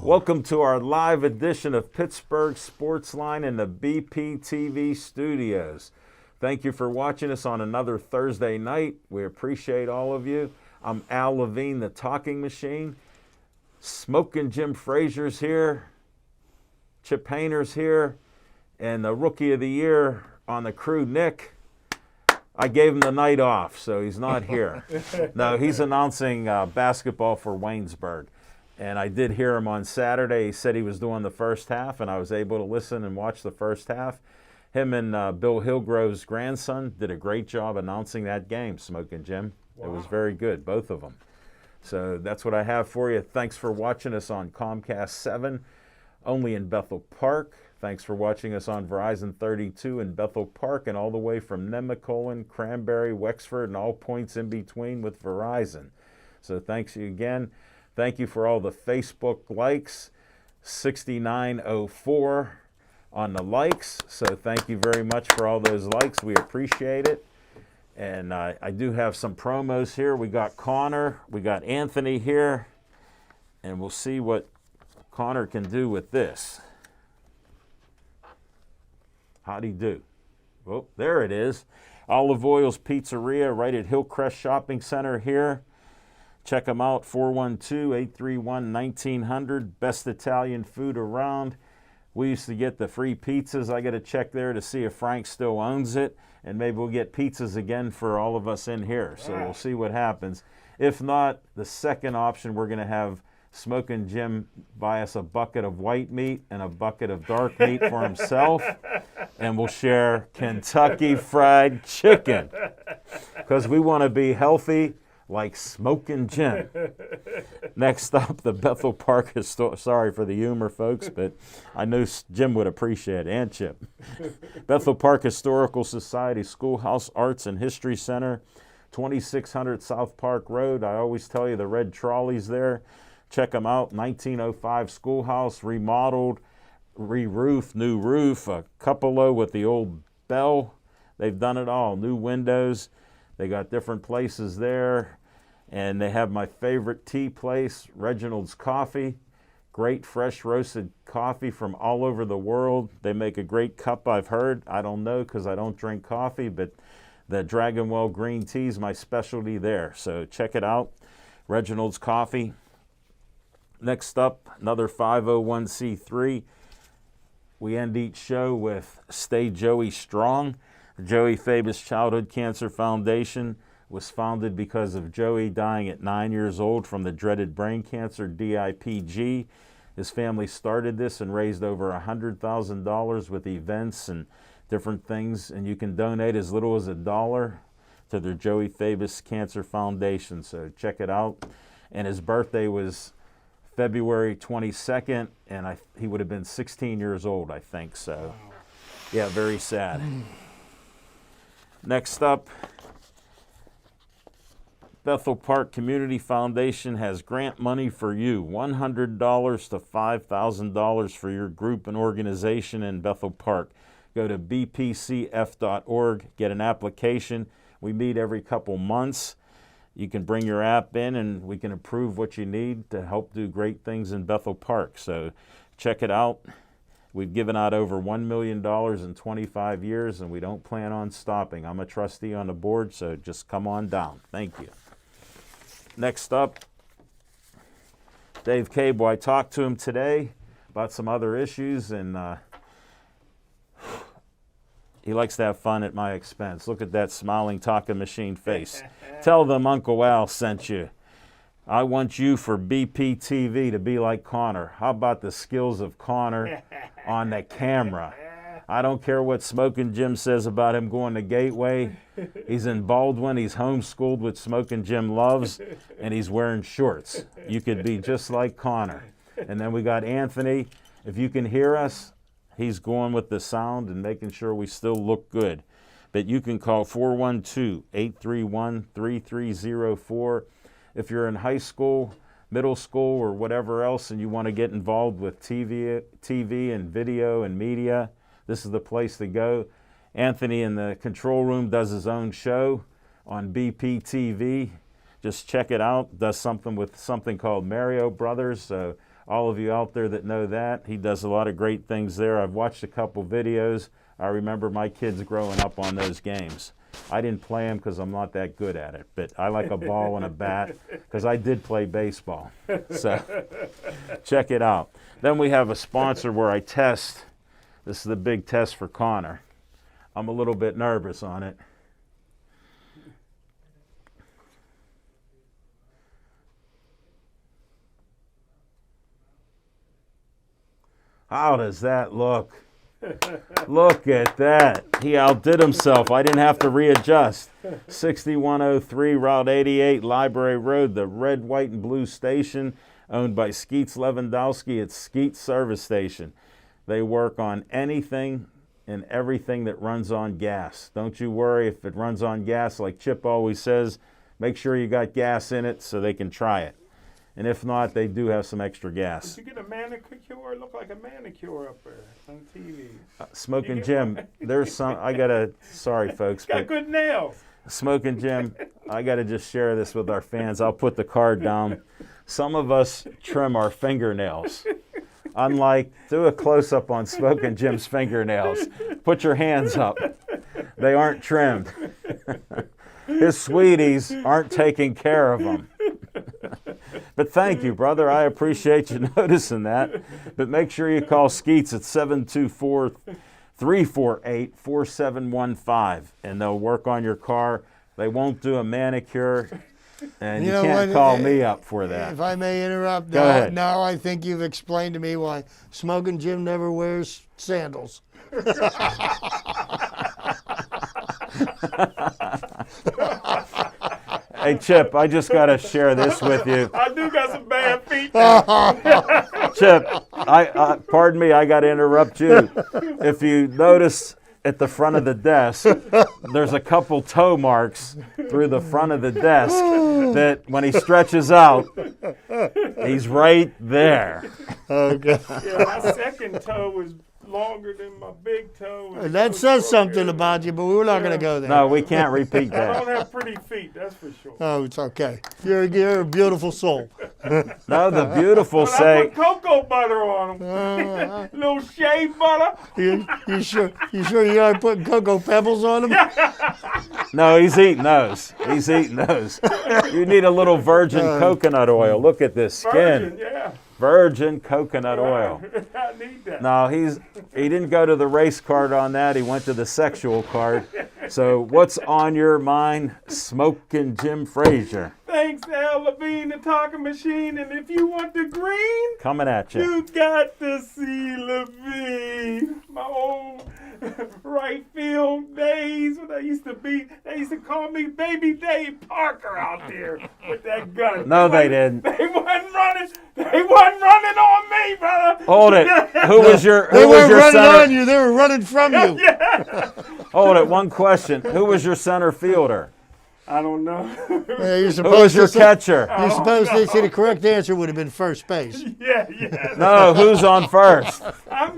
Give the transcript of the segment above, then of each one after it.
Welcome to our live edition of Pittsburgh Sportsline in the BPTV studios. Thank you for watching us on another Thursday night. We appreciate all of you. I'm Al Levine, the talking machine. Smoking Jim Frazier's here. Chip Hayner's here. And the Rookie of the Year on the crew, Nick. I gave him the night off, so he's not here. No, he's announcing basketball for Waynesburg. And I did hear him on Saturday. He said he was doing the first half, and I was able to listen and watch the first half. Him and Bill Hillgrove's grandson did a great job announcing that game, Smoking Jim. Wow. It was very good, both of them. So that's what I have for you. Thanks for watching us on Comcast 7, only in Bethel Park. Thanks for watching us on Verizon 32 in Bethel Park and all the way from Nemacolin, Cranberry, Wexford, and all points in between with Verizon. So thanks you again. Thank you for all the Facebook likes, 6904 on the likes. So thank you very much for all those likes. We appreciate it. And I do have some promos here. We got Connor, we got Anthony here, and we'll see what Connor can do with this. How'd he do? Oh, there it is. Olive Oil's Pizzeria right at Hillcrest Shopping Center here. Check them out, 412-831-1900. Best Italian food around. We used to get the free pizzas. I got to check there to see if Frank still owns it. And maybe we'll get pizzas again for all of us in here. So we'll see what happens. If not, the second option, we're going to have Smoking Jim buy us a bucket of white meat and a bucket of dark meat for himself. And we'll share Kentucky Fried Chicken. Because we want to be healthy like Smoking Jim. Next up, the Bethel Park sorry for the humor, folks, but I knew Jim would appreciate it, and Chip. Bethel Park Historical Society Schoolhouse Arts and History Center, 2600 South Park Road. I always tell you the red trolley's there. Check them out. 1905 schoolhouse, remodeled, re-roofed, new roof, a cupola with the old bell. They've done it all. New windows. They got different places there, and they have my favorite tea place, Reginald's Coffee. Great fresh roasted coffee from all over the world. They make a great cup, I've heard. I don't know because I don't drink coffee, but the Dragonwell green tea is my specialty there. So check it out, Reginald's Coffee. Next up, another 501c3. We end each show with Stay Joey Strong. The Joey Fabus Childhood Cancer Foundation was founded because of Joey dying at 9 years old from the dreaded brain cancer, DIPG. His family started this and raised over $100,000 with events and different things, and you can donate as little as $1 to the Joey Fabus Cancer Foundation, so check it out. And his birthday was February 22nd, and he would have been 16 years old, I think, so. Wow. Yeah, very sad. Next up, Bethel Park Community Foundation has grant money for you, $100 to $5,000 for your group and organization in Bethel Park. Go to bpcf.org, get an application. We meet every couple months. You can bring your app in and we can approve what you need to help do great things in Bethel Park. So check it out. We've given out over $1 million in 25 years, and we don't plan on stopping. I'm a trustee on the board, so just come on down. Thank you. Next up, Dave Cable. I talked to him today about some other issues, and he likes to have fun at my expense. Look at that smiling talking machine face. Tell them Uncle Al sent you. I want you for BPTV to be like Connor. How about the skills of Connor on the camera? I don't care what Smoking Jim says about him going to Gateway. He's in Baldwin. He's homeschooled, which Smoking Jim loves, and he's wearing shorts. You could be just like Connor. And then we got Anthony. If you can hear us, he's going with the sound and making sure we still look good. But you can call 412-831-3304. If you're in high school, middle school, or whatever else, and you want to get involved with TV and video and media, this is the place to go. Anthony in the control room does his own show on BPTV. Just check it out. Does something with something called Mario Brothers. So all of you out there that know that, he does a lot of great things there. I've watched a couple videos. I remember my kids growing up on those games. I didn't play them because I'm not that good at it, but I like a ball and a bat because I did play baseball. So check it out. Then we have a sponsor where I test. This is the big test for Connor. I'm a little bit nervous on it. How does that look? Look at that. He outdid himself. I didn't have to readjust. 6103 Route 88, Library Road, the red, white, and blue station owned by Skeets Lewandowski. It's Skeets Service Station. They work on anything and everything that runs on gas. Don't you worry if it runs on gas. Like Chip always says, make sure you got gas in it so they can try it. And if not, they do have some extra gas. Did you get a manicure? It looked like a manicure up there on TV. Smoking Jim, there's some, sorry folks. Got good nails. Smoking Jim, I got to just share this with our fans. I'll put the card down. Some of us trim our fingernails. Unlike, do a close-up on Smoking Jim's fingernails. Put your hands up. They aren't trimmed. His sweeties aren't taking care of them. But thank you, brother. I appreciate you noticing that. But make sure you call Skeets at 724-348-4715, and they'll work on your car. They won't do a manicure, and you can't call me up for that. If I may interrupt, Go ahead. Now I think you've explained to me why Smoking Jim never wears sandals. Hey, Chip, I just got to share this with you. I do got some bad feet now. Chip, pardon me, I got to interrupt you. If you notice at the front of the desk, there's a couple toe marks through the front of the desk that when he stretches out, he's right there. Okay. Yeah, my second toe was longer than my big toe. That says something about you, but we're not going to go there. No, we can't repeat I don't that. have pretty feet, that's for sure. Oh, it's okay. You're a beautiful soul. No, the beautiful But I say, put cocoa butter on them. Little shea butter. You sure you aren't putting cocoa pebbles on them? no, he's eating those. He's eating those. You need a little virgin coconut oil. Look at this skin. Virgin, yeah. Virgin coconut oil. I need that. No, he didn't go to the race card on that. He went to the sexual card. So what's on your mind, Smoking Jim Frazier? Thanks, Al Levine, the talking machine. And if you want the green, Coming at you. you got to see Levine. My old right field days when they used to call me Baby Dave Parker out there with that gun. No, they didn't. They wasn't running on me, brother. Hold it. Who was your They weren't running center? on you. They were running from you. Yeah. Hold it. One question. Who was your center fielder? I don't know. Yeah, you're Who supposed was your to catcher? You're supposed to say the correct answer would have been first base. Yeah. No, who's on first? I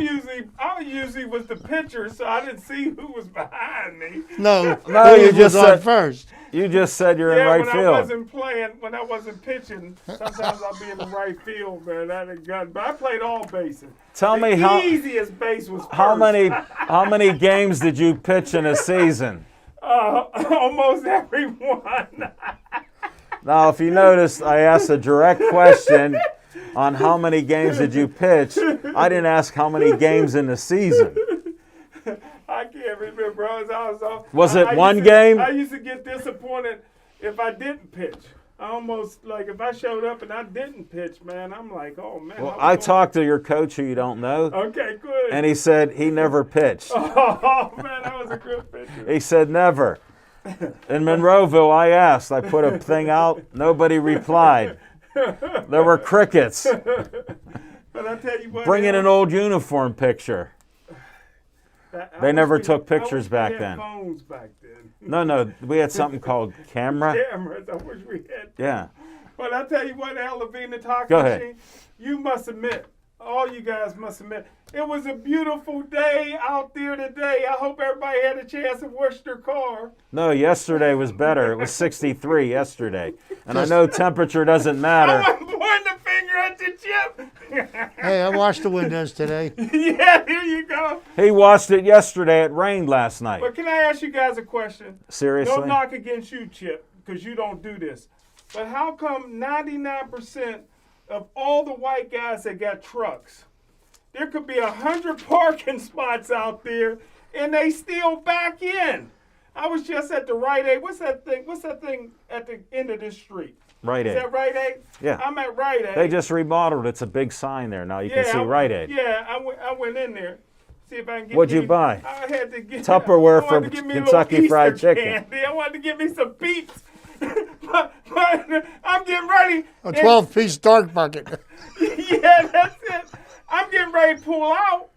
usually was the pitcher, so I didn't see who was behind me. No, you you just was on said- first. You just said you're in Yeah, right when field. I wasn't playing, when I wasn't pitching, sometimes I'll be in the right field, man. That ain't gun. But I played all bases. Tell me The easiest base was first. how many games did you pitch in a season? Almost every one. Now, if you noticed, I asked a direct question on how many games did you pitch. I didn't ask how many games in the season. I can't remember. Was it one used to- game? I used to get disappointed if I didn't pitch. I almost, like, if I showed up and I didn't pitch, man, I'm like, oh, man. Well, I talked to your coach who you don't know, Okay, good. and he said he never pitched. Oh, man, that was a good pitcher. He said never. In Monroeville, I put a thing out, nobody replied. There were crickets. But I tell you what, Bring in an old uniform picture. They never took pictures back then. Phones back then. No, we had something called camera. Cameras. I wish we had. Yeah. But I tell you what, Al Levine, the talking Go ahead. machine, you must admit, all you guys must admit, it was a beautiful day out there today. I hope everybody had a chance to wash their car. No, yesterday was better. It was 63 yesterday. And I know temperature doesn't matter. I wasn't pointing the finger at you, Chip. Hey, I washed the windows today. Yeah, here you go. He washed it yesterday. It rained last night. But can I ask you guys a question? Seriously? No knock against you, Chip, because you don't do this. But how come 99% of all the white guys that got trucks, there could be 100 parking spots out there, and they still back in? I was just at the Rite Aid. What's that thing at the end of this street? Rite Aid. Is that Rite Aid? Yeah. I'm at Rite Aid. They just remodeled. It's a big sign there now. You can see Rite Aid. Yeah, I went in there. See if I can get. What'd you buy? I had to get Tupperware I wanted from to get me a Kentucky little Fried Easter Chicken. Candy. I wanted to get me some Peeps. but I'm getting ready. A 12-piece dark bucket. Yeah, that's it. I'm getting ready to pull out.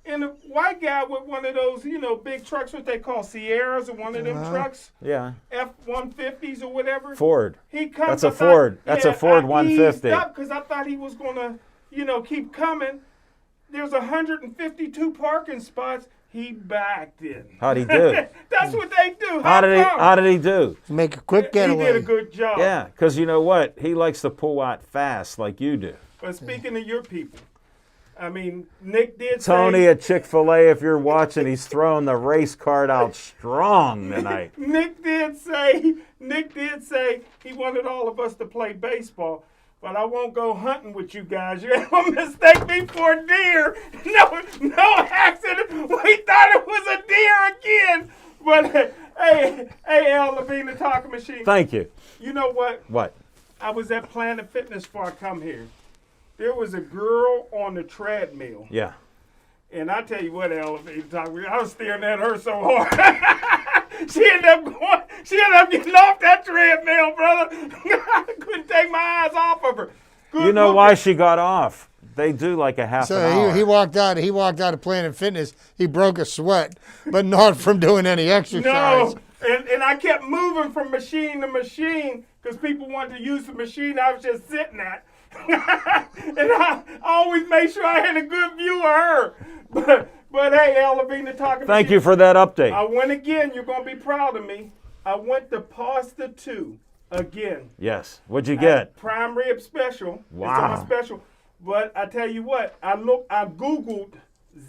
And a white guy with one of those, big trucks, what they call Sierras, or one of them trucks, Yeah. F-150s or whatever. Ford. He comes. That's a Ford. That's a Ford 150. Because I thought he was gonna, keep coming. There's 152 parking spots. He backed in. How'd he do? That's what they do. How did he do? Make a quick He getaway. did a good job. Yeah, because you know what? He likes to pull out fast like you do. But speaking of your people, I mean, Nick did Tony say. at Chick-fil-A, if you're watching, he's throwing the race card out strong tonight. Nick did say he wanted all of us to play baseball. But I won't go hunting with you guys. You're going to mistake me for a deer. No accident. We thought it was a deer again. But hey, Al Levine, the talking machine. Thank you. You know what? What? I was at Planet Fitness before I come here. There was a girl on the treadmill. Yeah. And I tell you what, Al Levine, I was staring at her so hard. She ended up getting off that treadmill, brother. I couldn't take my eyes off of her. Good You know looking. why she got off? They do like a half an So hour. he walked out. He walked out of Planet Fitness. He broke a sweat, but not from doing any exercise. No, and I kept moving from machine to machine because people wanted to use the machine I was just sitting at. And I always made sure I had a good view of her. But hey, Al Levine, the talking Thank machine. you for that update. I went again. You're going to be proud of me. I went to Pasta 2 again. Yes. What'd you get? Prime rib special. Wow. It's on special. But I tell you what, I Googled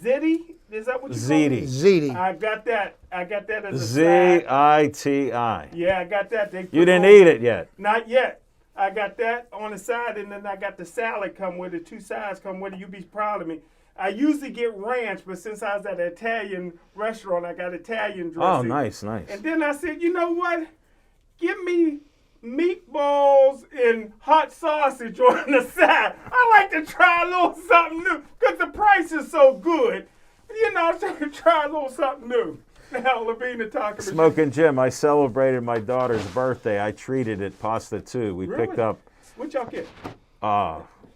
ziti. Is that what you call it? Ziti. Ziti. I got that as a side. Z-I-T-I. Yeah, I got that. They put You didn't on- eat it yet. Not yet. I got that on the side, and then I got the salad come with it. 2 sides come with it. You'd be proud of me. I usually get ranch, but since I was at an Italian restaurant, I got Italian dressing. Oh, nice. And then I said, you know what? Give me meatballs and hot sausage on the side. I like to try a little something new because the price is so good. To try a little something new. Now, Levine, the talking machine. Smoking Jim, I celebrated my daughter's birthday. I treated it Pasta 2. We Really? picked up, What y'all get?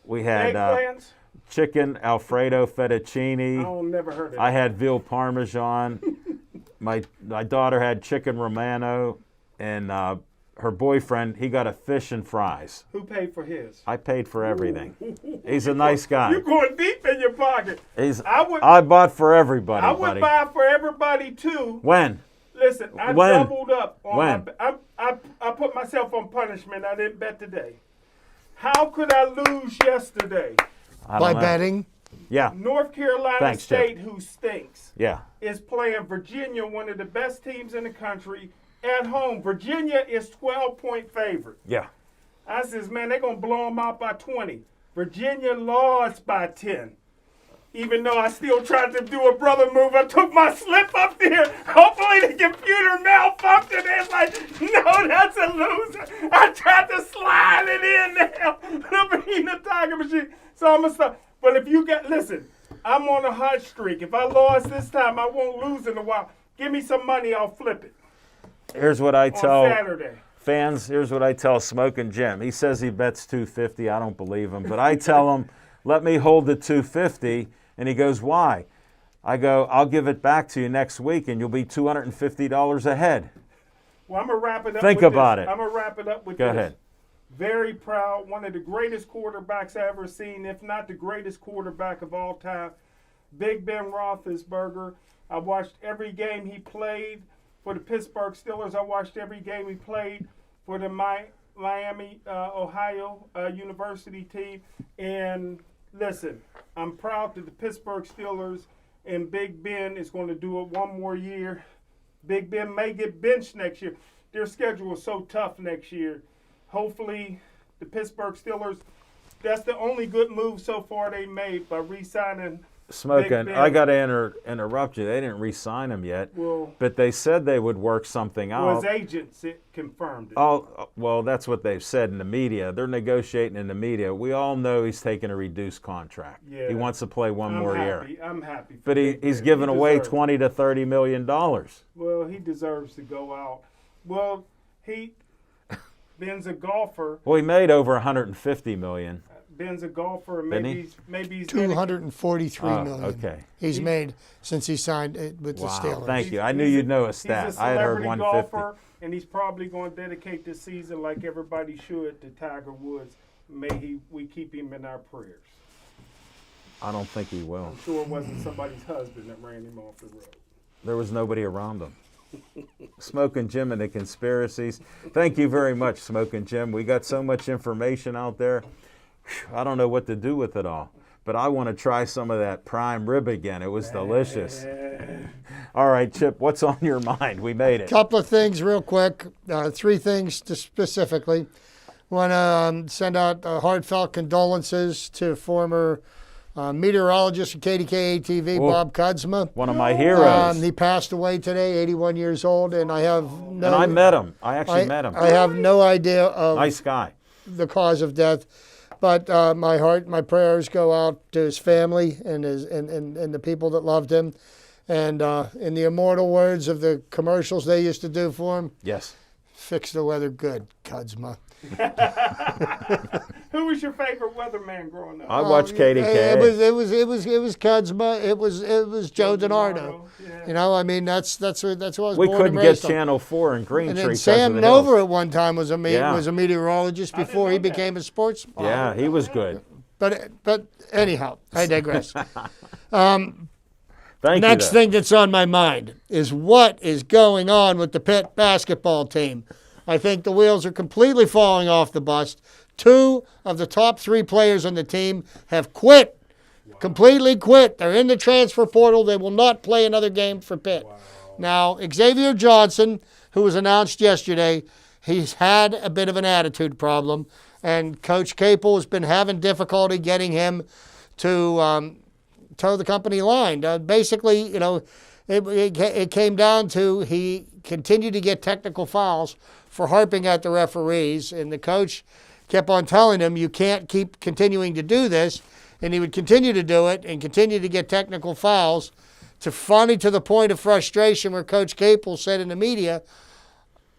we had Eggplants? chicken Alfredo I fettuccine. don't never heard of it. I had veal parmesan. My daughter had chicken romano, and her boyfriend, he got a fish and fries. Who paid for his? I paid for everything. He's a nice guy. You're going deep in your pocket. I bought for everybody, I would buddy. buy for everybody too. When? Listen, I When? doubled up. When? I put myself on punishment. I didn't bet today. How could I lose yesterday? I By don't know. betting. Yeah, North Carolina Thanks, Chip. State, who stinks, yeah. is playing Virginia, one of the best teams in the country, at home. Virginia is 12-point favorite. Yeah. I says, man, they're going to blow them out by 20. Virginia lost by 10. Even though I still tried to do a brother move, I took my slip up there. Hopefully the computer malfunctioned. It's like, no, that's a loser. I tried to slide it in there. In the tiger machine. So I'm going to stop. But if you listen, I'm on a hot streak. If I lost this time, I won't lose in a while. Give me some money, I'll flip it. Here's what I On tell Saturday. fans. Here's what I tell Smoking Jim. He says he bets $250. I don't believe him, but I tell him let me hold the $250. And he goes, why? I go, I'll give it back to you next week, and you'll be $250 ahead. Well, I'm going to wrap it up Think with about this. it. I'm going to wrap it up with Go this. ahead. Very proud. One of the greatest quarterbacks I ever seen, if not the greatest quarterback of all time. Big Ben Roethlisberger. I watched every game he played for the Pittsburgh Steelers. I watched every game he played for the Miami, Ohio University team. And listen, I'm proud that the Pittsburgh Steelers and Big Ben is going to do it one more year. Big Ben may get benched next year. Their schedule is so tough next year. Hopefully, the Pittsburgh Steelers, that's the only good move so far they made by re-signing Smoking, Big Ben. I got to interrupt you. They didn't re-sign him yet, but they said they would work something out. Well, his agents confirmed it. Oh, well, that's what they've said in the media. They're negotiating in the media. We all know he's taking a reduced contract. Yeah. He wants to play one more year. I'm happy. But he's giving away $20 to $30 million. Well, he deserves to go out. Well, Ben's a golfer. Well, he made over $150 million. Ben's a golfer, and Didn't maybe he's $243 million. Okay. He's made since he signed with the Wow, Steelers. thank you. I knew you'd know a stat. He's a I had heard celebrity 150. golfer, and he's probably going to dedicate this season, like everybody should, to Tiger Woods. May we keep him in our prayers. I don't think he will. I'm sure it wasn't somebody's husband that ran him off the road. There was nobody around him. Smoking Jim and the conspiracies. Thank you very much, Smoking Jim. We got so much information out there. I don't know what to do with it all, but I want to try some of that prime rib again. It was delicious. All right, Chip, what's on your mind? We made it. Couple of things real quick. 3 things specifically. Want to send out heartfelt condolences to former meteorologist for KDKA-TV, Bob Kudzma. One of my heroes. He passed away today, 81 years old, and I have no... And I met him. I actually met him. I have no idea of Nice guy. the cause of death. But my prayers go out to his family and the people that loved him. And in the immortal words of the commercials they used to do for him, Yes. fix the weather good, Kudzma. Who was your favorite weatherman growing up? I watched KDK. It was Kudzma. It was Joe DiNardo. Yeah. You know, I mean that's what I was We born couldn't and get raised on. Channel 4 in Green And Tree. then 'cause Sam of the hills. Nova at one time was a meteorologist I didn't before know he that. became a sports. Yeah, he was good. But anyhow, I digress. Thank you. Next though. thing that's on my mind is what is going on with the Pitt basketball team. I think the wheels are completely falling off the bus. 2 of the top 3 players on the team have quit, completely quit. They're in the transfer portal. They will not play another game for Pitt. Now, Xavier Johnson, who was announced yesterday, he's had a bit of an attitude problem, and Coach Capel has been having difficulty getting him to toe the company line. Basically, you know, it came down to he continued to get technical fouls for harping at the referees, and the coach kept on telling him, you can't keep continuing to do this, and he would continue to do it and continue to get technical fouls to finally to the point of frustration where Coach Capel said in the media,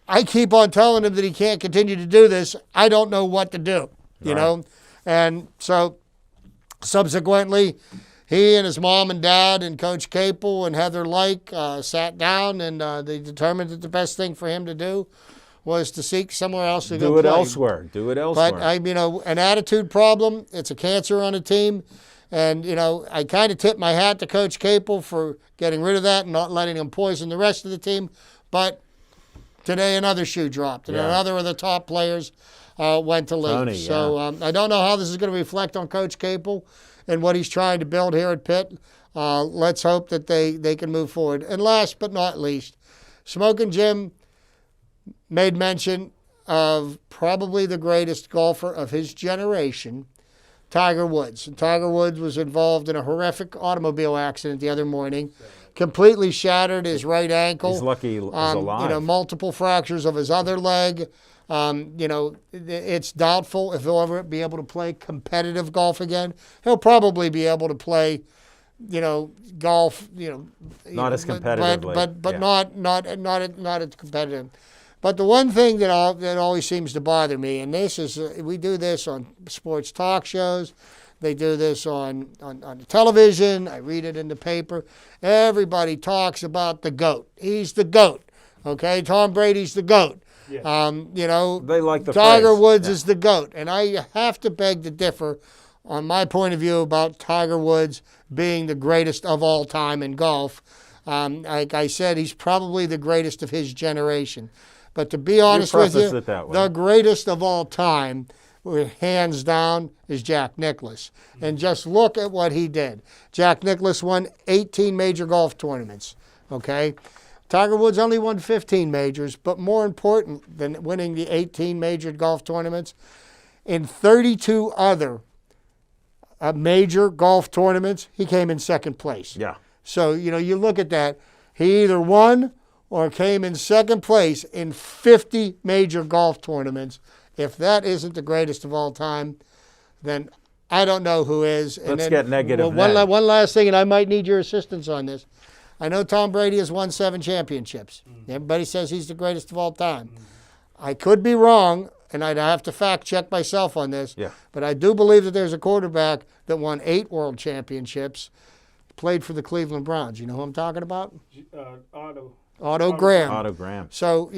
I keep on telling him that he can't continue to do this. I don't know what to do, you know? And so subsequently, he and his mom and dad and Coach Capel and Heather Like sat down, and they determined that the best thing for him to do was to seek somewhere else to go Do it play. elsewhere. Do it elsewhere. But, an attitude problem, it's a cancer on a team. And, I kind of tip my hat to Coach Capel for getting rid of that and not letting him poison the rest of the team. But today another shoe dropped, and another of the top players went to leave. Tony, So I don't know how this is going to reflect on Coach Capel and what he's trying to build here at Pitt. Let's hope that they can move forward. And last but not least, Smoking Jim made mention of probably the greatest golfer of his generation, Tiger Woods. And Tiger Woods was involved in a horrific automobile accident the other morning, completely shattered his right ankle. He's lucky he's alive. Multiple fractures of his other leg. It's doubtful if he'll ever be able to play competitive golf again. He'll probably be able to play, golf. Not as competitively, but not as competitive. But the one thing that always seems to bother me, and this is we do this on sports talk shows, They do this on the television. I read it in the paper. Everybody talks about the GOAT. He's the GOAT. Okay, Tom Brady's the GOAT. Yeah. They like the Tiger phrase. Woods Yeah. is the GOAT. And I have to beg to differ on my point of view about Tiger Woods being the greatest of all time in golf. Like I said, he's probably the greatest of his generation. But to be honest with preface you, it that way. the greatest of all time, hands down, is Jack Nicklaus. And just look at what he did. Jack Nicklaus won 18 major golf tournaments. Okay? Tiger Woods only won 15 majors, but more important than winning the 18 major golf tournaments, in 32 other major golf tournaments, he came in second place. Yeah. So, you look at that. He either won or came in second place in 50 major golf tournaments. If that isn't the greatest of all time, then I don't know who is. And Let's get negative one Ned. last thing, and I might need your assistance on this. I know Tom Brady has won 7 championships. Everybody says he's the greatest of all time. I could be wrong, and I'd have to fact check myself on this. Yeah. But I do believe that there's a quarterback that won 8 world championships, played for the Cleveland Browns. You know who I'm talking about? Otto Graham. Otto Graham. So,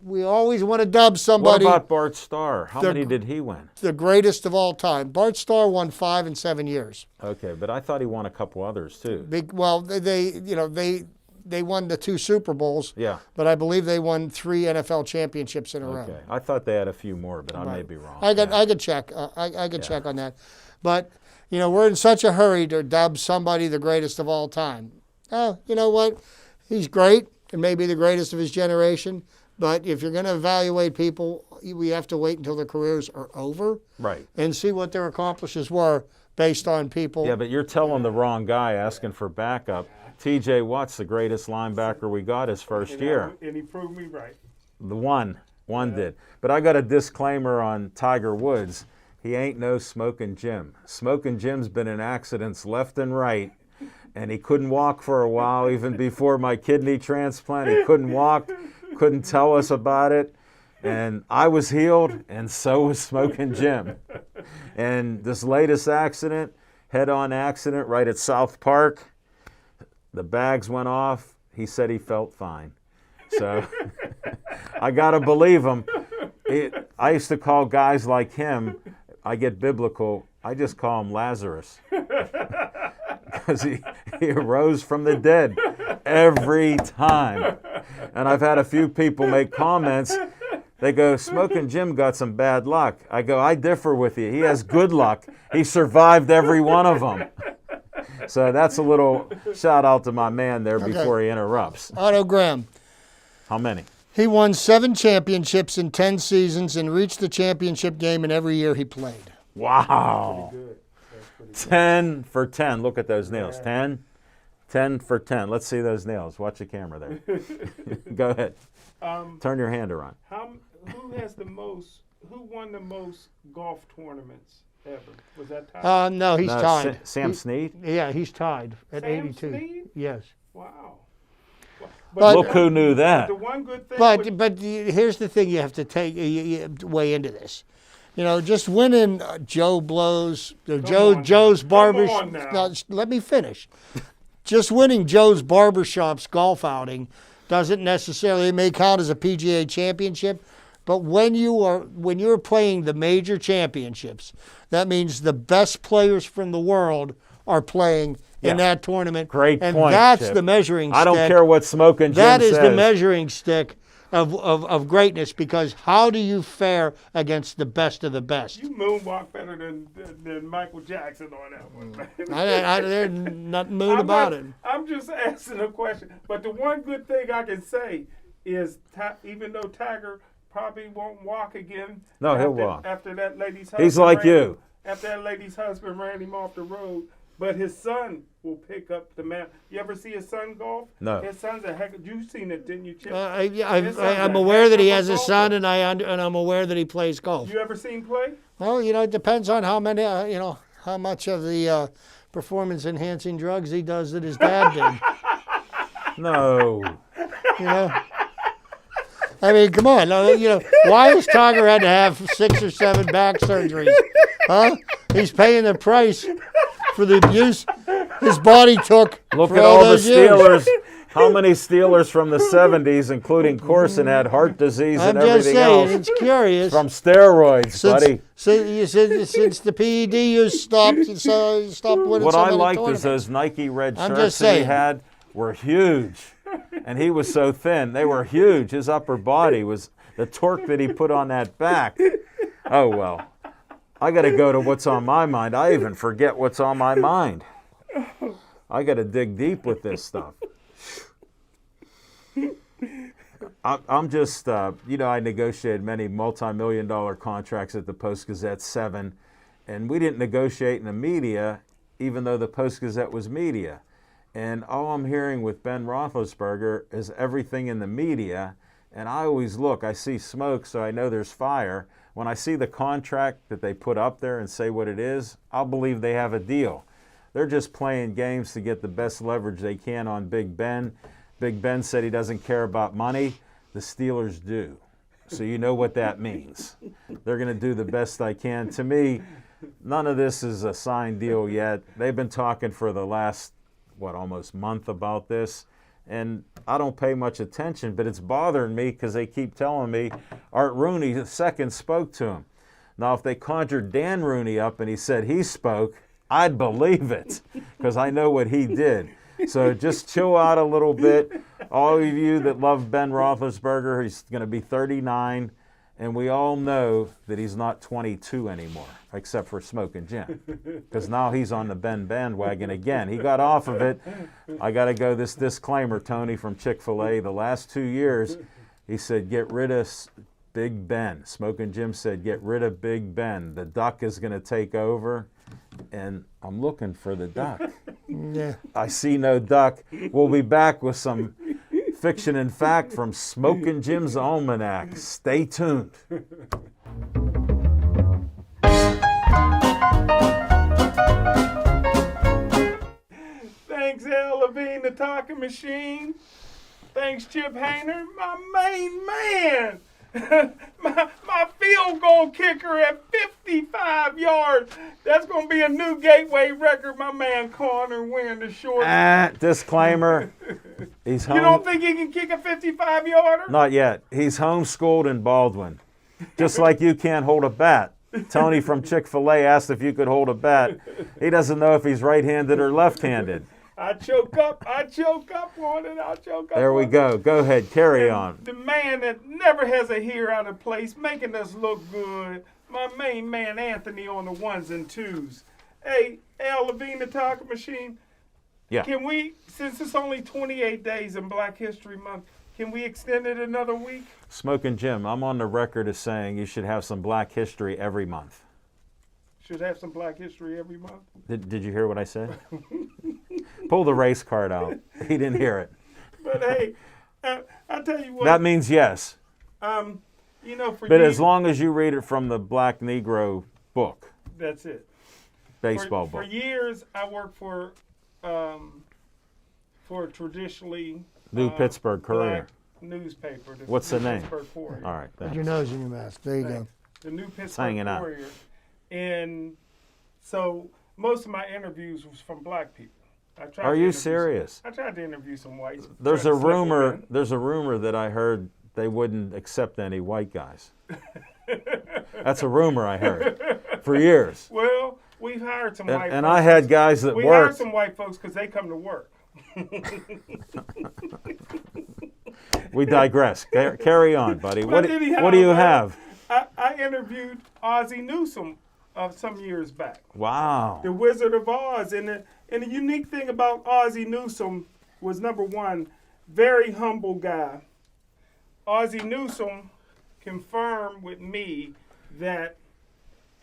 we always want to dub What somebody about Bart Starr? How The- many did he win? the greatest of all time. Bart Starr won 5 in 7 years. Okay, but I thought he won a couple others too. Well, they won the 2 Super Bowls, Yeah. but I believe they won 3 NFL championships in a row. Okay. I thought they had a few more, but I may be wrong. I Yeah. could check. I could check on that. But, we're in such a hurry to dub somebody the greatest of all time. Oh, you know what? He's great and maybe the greatest of his generation. But if you're going to evaluate people, we have to wait until their careers are over Right. and see what their accomplishments were based on people. Yeah, but you're telling the wrong guy asking for backup. T.J. Watt's the greatest linebacker we got his first year. And he proved me right. The one did. But I got a disclaimer on Tiger Woods. He ain't no smoking Jim. Smoking Jim's been in accidents left and right, and he couldn't walk for a while, even before my kidney transplant. He couldn't walk, couldn't tell us about it. And I was healed, and so was Smoking Jim. And this latest accident, head-on accident right at South Park, the bags went off. He said he felt fine. So I got to believe him. I used to call guys like him, I get biblical, I just call him Lazarus. Because he arose from the dead every time. And I've had a few people make comments. They go, Smoking Jim got some bad luck. I go, I differ with you. He has good luck. He survived every one of them. So that's a little shout out to my man there before he interrupts. Otto Graham. How many? He won 7 championships in 10 seasons and reached the championship game in every year he played. Wow. Good. That's pretty good. 10 for 10. Look at those nails. 10 for 10. Let's see those nails. Watch the camera there. Go ahead. Turn your hand around. Who won the most golf tournaments ever? Was that Tiger? No, he's No, tied. Sam Snead? Yeah, he's tied at Sam 82. Snead? Yes. Wow. But- Look who knew that. The one good thing But here's the thing you have to take weigh into this. Just winning Joe's barber. on now. No, let me finish. Just winning Joe's barbershop's golf outing doesn't necessarily may count as a PGA championship. But when you're playing the major championships, that means the best players from the world are playing in that tournament. Great and point, that's Chip. the measuring stick. I don't care what Smoking Jim That is says. the measuring stick of greatness, because how do you fare against the best of the best? you moonwalk better than Michael Jackson on that one, man. There's nothing moon about it. I'm just asking a question. But the one good thing I can say is, even though Tiger probably won't walk again. No, he'll walk. After that lady's husband. He's like you. After that lady's husband ran him off the road. But his son will pick up the man. You ever see his son golf? No. His son's a heck of, you seen it, didn't you, Chip? I'm aware that he has a son, and I'm aware that he plays golf. You ever seen play? Well, it depends on how many, how much of the performance-enhancing drugs he does that his dad did. No. I mean, come on. Why has Tiger had to have 6 or 7 back surgeries? Huh? He's paying the price for the abuse his body took. Look for at all the those years. Steelers. How many Steelers from the 70s, including Corson, had heart disease I'm and just everything saying, else it's curious. from steroids, buddy? Since the PED use stopped, so he stopped winning What so I many liked is tournaments. those Nike red I'm shirts just that he saying. had were huge. And he was so thin. They were huge. His upper body was the torque that he put on that back. Oh, well. I got to go to what's on my mind. I even forget what's on my mind. I got to dig deep with this stuff. I'm just, I negotiated many multi-million-dollar contracts at the Post-Gazette 7, and we didn't negotiate in the media, even though the Post-Gazette was media. And all I'm hearing with Ben Roethlisberger is everything in the media, and I always look. I see smoke, so I know there's fire. When I see the contract that they put up there and say what it is, I'll believe they have a deal. They're just playing games to get the best leverage they can on Big Ben. Big Ben said he doesn't care about money. The Steelers do. So you know what that means. They're going to do the best they can. To me, none of this is a signed deal yet. They've been talking for the last, almost month about this. And I don't pay much attention, but it's bothering me because they keep telling me Art Rooney II spoke to him. Now, if they conjured Dan Rooney up and he said he spoke, I'd believe it because I know what he did. So just chill out a little bit. All of you that love Ben Roethlisberger, he's going to be 39, and we all know that he's not 22 anymore, except for Smoking Jim, because now he's on the Ben bandwagon again. He got off of it. I got to go this disclaimer, Tony, from Chick-fil-A. The last 2 years, he said, get rid of Big Ben. Smoking Jim said, get rid of Big Ben. The duck is going to take over, and I'm looking for the duck. Yeah. I see no duck. We'll be back with some fiction and fact from Smokin' Jim's Almanac. Stay tuned. Thanks, Al Levine, the talking machine. Thanks, Chip Hayner, my main man. my field goal kicker at 55 yards. That's going to be a new gateway record. My man Connor wearing the shorts. Disclaimer. He's home. You don't think he can kick a 55-yarder? Not yet. He's homeschooled in Baldwin. Just like you can't hold a bat. Tony from Chick-fil-A asked if you could hold a bat. He doesn't know if he's right-handed or left-handed. I choke up on it. There we go. Go ahead. Carry on. The man that never has a hair out of place, making us look good. My main man, Anthony, on the ones and twos. Hey, Al Levine, the talking machine. Yeah. Can we, since it's only 28 days in Black History Month, can we extend it another week? Smoking Jim, I'm on the record as saying you should have some Black History every month. Should have some Black History every month. Did you hear what I said? Pull the race card out. He didn't hear it. But hey, I'll tell you what. That means yes. For But as long as you read it from the Black Negro book. That's it. Baseball book. book. For years, I worked for traditionally New Pittsburgh Courier. Black newspaper. What's the name? Pittsburgh Courier. All right. Put your nose in your mask. There you go. The New Pittsburgh hanging out. Courier. And so most of my interviews was from black people. Are you serious? I tried to interview some whites. There's a rumor that I heard they wouldn't accept any white guys. That's a rumor I heard for years. Well, we've hired some white folks. And I had guys that we hired worked. some white folks because they come to work. We digress. Carry on, buddy. What do you have? I interviewed Ozzie Newsome some years back. Wow. The Wizard of Oz. And the unique thing about Ozzie Newsome was, number one, very humble guy. Ozzie Newsome confirmed with me that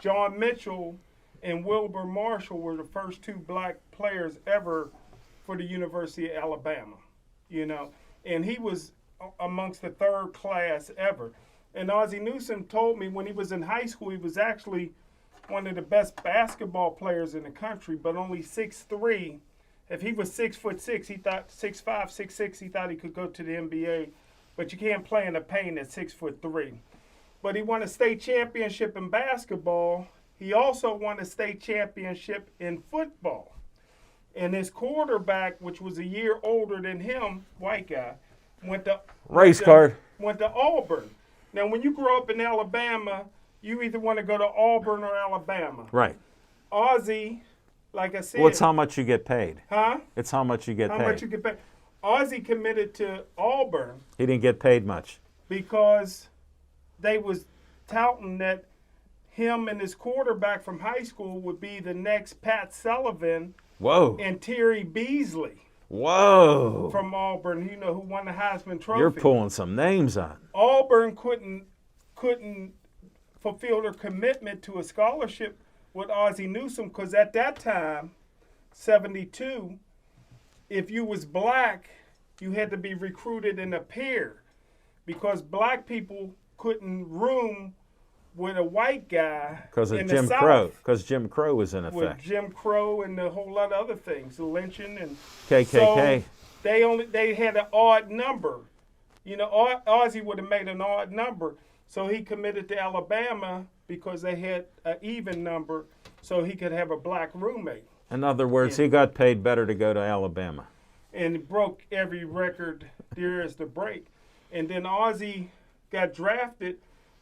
John Mitchell and Wilbur Marshall were the first two black players ever for the University of Alabama, and he was amongst the third class ever. And Ozzie Newsome told me when he was in high school, he was actually one of the best basketball players in the country, but only 6'3". If he was 6'6", he thought 6'5", 6'6", he thought he could go to the NBA, but you can't play in the paint at 6'3". But he won a state championship in basketball he also won a state championship in football. And his quarterback, which was a year older than him, white guy, went to Auburn. Now, when you grow up in Alabama, you either want to go to Auburn or Alabama. Right. Ozzie, like I said. Well, it's how much you get paid. Huh? It's how much you get paid. How much you get paid. Ozzie committed to Auburn. He didn't get paid much. Because they was touting that him and his quarterback from high school would be the next Pat Sullivan. Whoa. And Terry Beasley. Whoa. From Auburn, who won the Heisman Trophy. You're pulling some names on. Auburn couldn't fulfill their commitment to a scholarship with Ozzie Newsome because at that time, 72, if you was black, you had to be recruited in a pair because black people couldn't room with a white guy because of in Jim the South. Crow. Because Jim Crow was in With effect. Jim Crow and a whole lot of other things, the lynching and KKK. So they had an odd number. Ozzie would have made an odd number, so he committed to Alabama because they had an even number, so he could have a black roommate. In other words, he got paid better to go to Alabama. And broke every record there is to break. And then Ozzie got drafted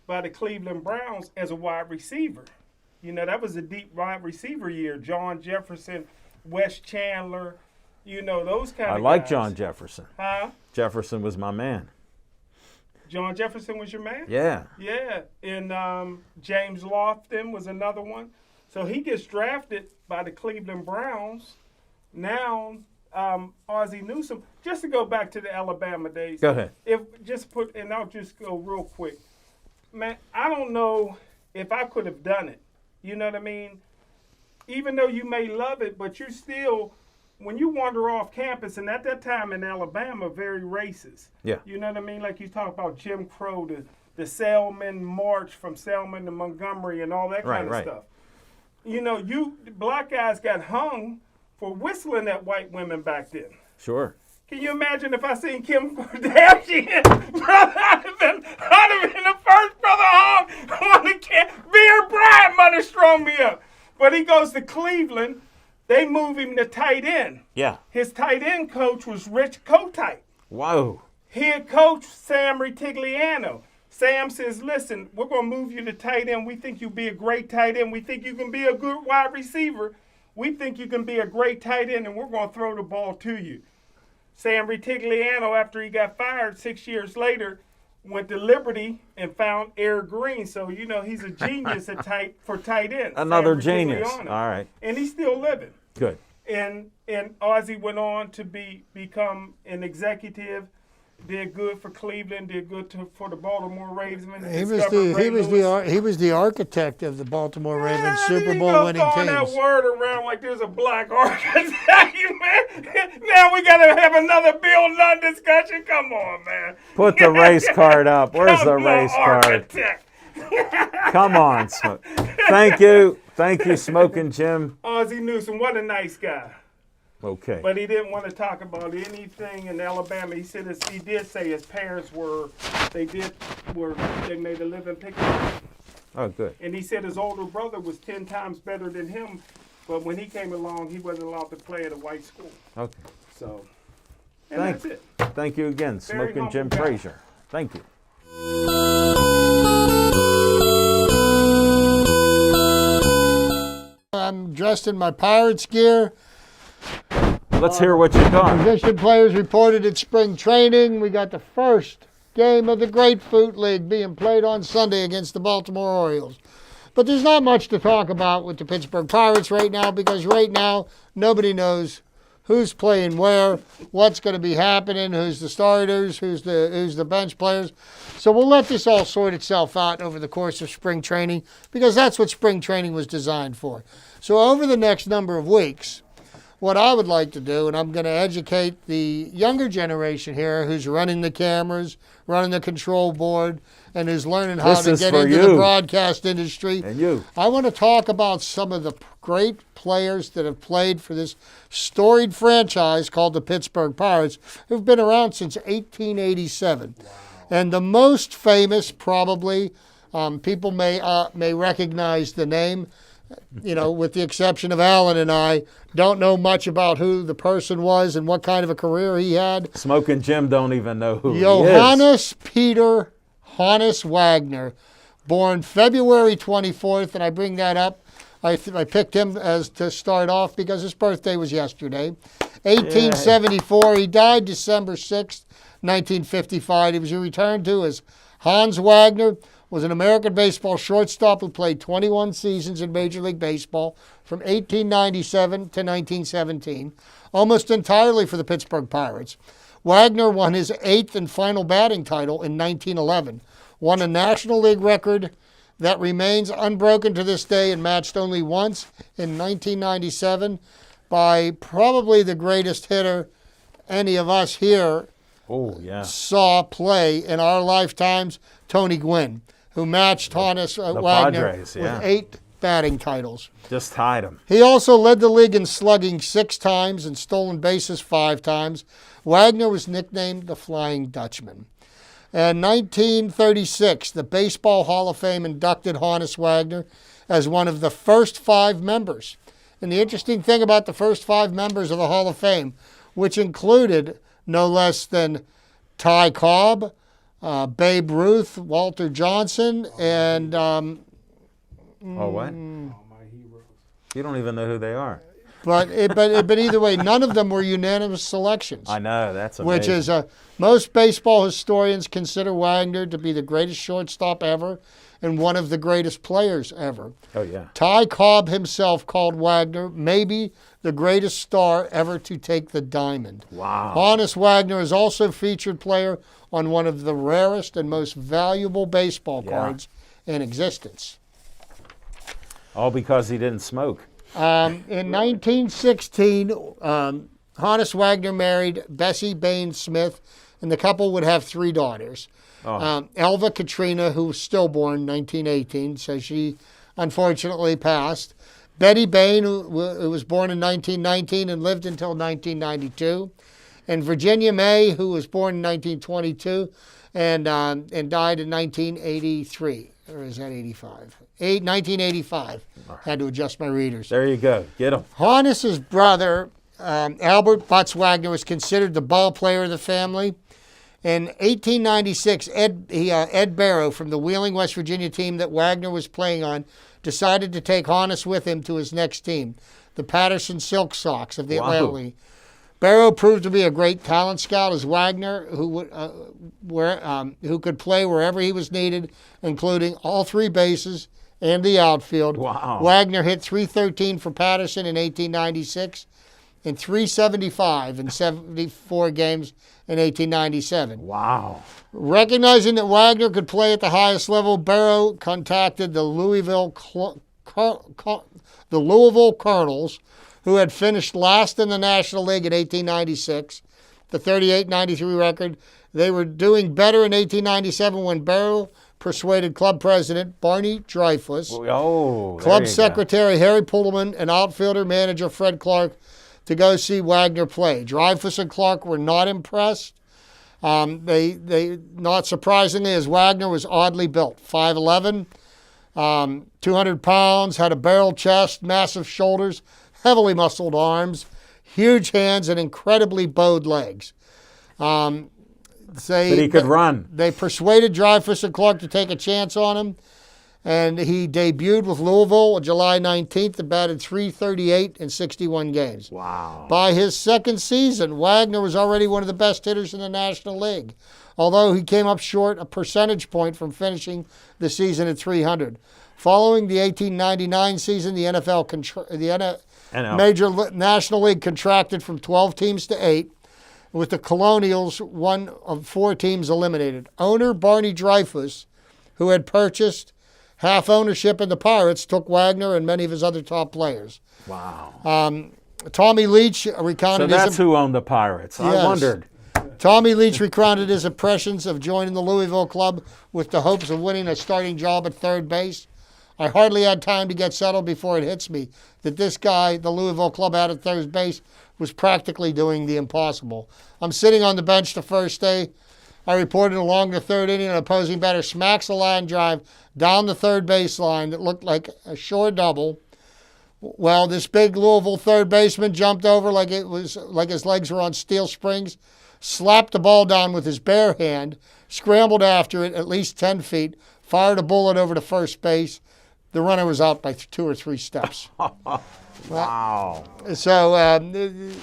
by the Cleveland Browns as a wide receiver. That was a deep wide receiver year. John Jefferson, Wes Chandler, those kind of guys. I like John Jefferson. Huh? Jefferson was my man. John Jefferson was your man? Yeah. Yeah. And James Lofton was another one. So he gets drafted by the Cleveland Browns. Now, Ozzie Newsome, just to go back to the Alabama days. Go ahead. And I'll just go real quick. Man, I don't know if I could have done it. You know what I mean? Even though you may love it, but you still, when you wander off campus, and at that time in Alabama, very racist. Yeah. You know what I mean? Like you talk about Jim Crow, the Selman March from Selman to Montgomery and all that kind of stuff. Black guys got hung for whistling at white women back then. Sure. Can you imagine if I seen Kim Kardashian? I'd have been the first brother home on the camp. Bear Bryant might have strung me up. But he goes to Cleveland. They move him to tight end. Yeah. His tight end coach was Rich Kotite. Whoa. Head coach Sam Ritigliano. Sam says, listen, we're going to move you to tight end. We think you'll be a great tight end. We think you can be a good wide receiver. We think you can be a great tight end, and we're going to throw the ball to you. Sam Ritigliano, after he got fired 6 years later, went to Liberty and found Eric Green. So, he's a genius for tight ends. Another genius. All right. And he's still living. Good. And Ozzie went on to become an executive, did good for Cleveland, did good for the Baltimore Ravens. He was the architect of the Baltimore Ravens Super Bowl winning teams. That word around like there's a black architect, man. Now we gotta have another Bill Nunn discussion. Come on, man. Put the race card up. Where's the race card? Come on, Smoke. Thank you, Smoking Jim. Ozzie Newsome, what a nice guy. Okay. But he didn't want to talk about anything in Alabama. He did say his parents they made a living picking. Oh, good. And he said his older brother was 10 times better than him, but when he came along, he wasn't allowed to play at a white school. Okay. So, that's it. Thank you again, Smoking Jim Frazier. Thank you. I'm dressed in my Pirates gear. Let's hear what you got. Position players reported at spring training. We got the first game of the Grapefruit League being played on Sunday against the Baltimore Orioles. But there's not much to talk about with the Pittsburgh Pirates right now because right now nobody knows who's playing where, what's going to be happening, who's the starters, who's the bench players. So we'll let this all sort itself out over the course of spring training because that's what spring training was designed for. So over the next number of weeks, what I would like to do, and I'm going to educate the younger generation here who's running the cameras, running the control board, and who's learning how to get into the broadcast industry. And you. I want to talk about some of the great players that have played for this storied franchise called the Pittsburgh Pirates, who've been around since 1887. Wow. And the most famous, probably, People may recognize the name. With the exception of Alan and I, don't know much about who the person was and what kind of a career he had. Smoking Jim don't even know who he is. Johannes Peter Hannes Wagner, born February 24th, and I bring that up. I picked him as to start off because his birthday was yesterday. 1874. He died December 6th, 1955. He was returned to as Hans Wagner. Was an American baseball shortstop who played 21 seasons in Major League Baseball from 1897 to 1917, almost entirely for the Pittsburgh Pirates. Wagner won his 8th and final batting title in 1911, won a National League record that remains unbroken to this day and matched only once in 1997 by probably the greatest hitter any of us here saw play in our lifetimes, Tony Gwynn, who matched Hannes Wagner Padres, with 8 batting titles. Just tied him. He also led the league in slugging 6 times and stolen bases 5 times. Wagner was nicknamed the Flying Dutchman. In 1936, the Baseball Hall of Fame inducted Hannes Wagner as one of the first 5 members. And the interesting thing about the first 5 members of the Hall of Fame, which included no less than Ty Cobb, Babe Ruth, Walter Johnson, and what? My heroes. You don't even know who they are. But either way, none of them were unanimous selections. I know, that's amazing. Which is most baseball historians consider Wagner to be the greatest shortstop ever and one of the greatest players ever. Oh yeah. Ty Cobb himself called Wagner maybe the greatest star ever to take the diamond. Wow. Hannes Wagner is also featured player on one of the rarest and most valuable baseball cards in existence. All because he didn't smoke. In 1916, Hannes Wagner married Bessie Bain Smith, and the couple would have 3 daughters. Elva Katrina, who was stillborn, 1918, so she unfortunately passed. Betty Bain, who was born in 1919 and lived until 1992. And Virginia May, who was born in 1922 and died in 1983. Or is that 85? 1985. Had to adjust my readers. There you go. Get him. Hannes's brother, Albert Butts Wagner, was considered the ball player of the family. In 1896, Ed Barrow from the Wheeling, West Virginia team that Wagner was playing on decided to take Hannes with him to his next team, the Patterson Silk Sox of the Atlanta League. Barrow proved to be a great talent scout as Wagner, who could play wherever he was needed, including all 3 bases and the outfield. Wow. Wagner hit .313 for Patterson in 1896 and .375 in 74 games in 1897. Wow. Recognizing that Wagner could play at the highest level, Barrow contacted the Louisville Cardinals, who had finished last in the National League in 1896, the 38-93 record. They were doing better in 1897 when Barrow persuaded club president Barney Dreyfuss, club secretary Harry Pullman, and outfielder manager Fred Clark to go see Wagner play. Dreyfuss and Clark were not impressed. They not surprisingly, as Wagner was oddly built, 5'11", 200 pounds, had a barrel chest, massive shoulders, heavily muscled arms, huge hands, and incredibly bowed legs. But he could run. They persuaded Dreyfuss and Clark to take a chance on him, and he debuted with Louisville on July 19th and batted .338 in 61 games. Wow. By his second season, Wagner was already one of the best hitters in the National League, although he came up short a percentage point from finishing the season at .300. Following the 1899 season, the Major National League contracted from 12 teams to 8, with the Colonials, one of 4 teams eliminated. Owner Barney Dreyfuss, who had purchased half ownership in the Pirates, took Wagner and many of his other top players. Wow. Tommy Leach recounted So that's who owned the Pirates. Yes. I wondered. Tommy Leach recounted his impressions of joining the Louisville club with the hopes of winning a starting job at third base. I hardly had time to get settled before it hits me that this guy the Louisville club had at third base was practically doing the impossible. I'm sitting on the bench the first day I reported along the third inning, an opposing batter smacks a line drive down the third baseline that looked like a shore double. Well, this big Louisville third baseman jumped over like his legs were on steel springs, slapped the ball down with his bare hand, scrambled after it at least 10 feet, fired a bullet over to first base. The runner was out by 2 or 3 steps. Wow. So the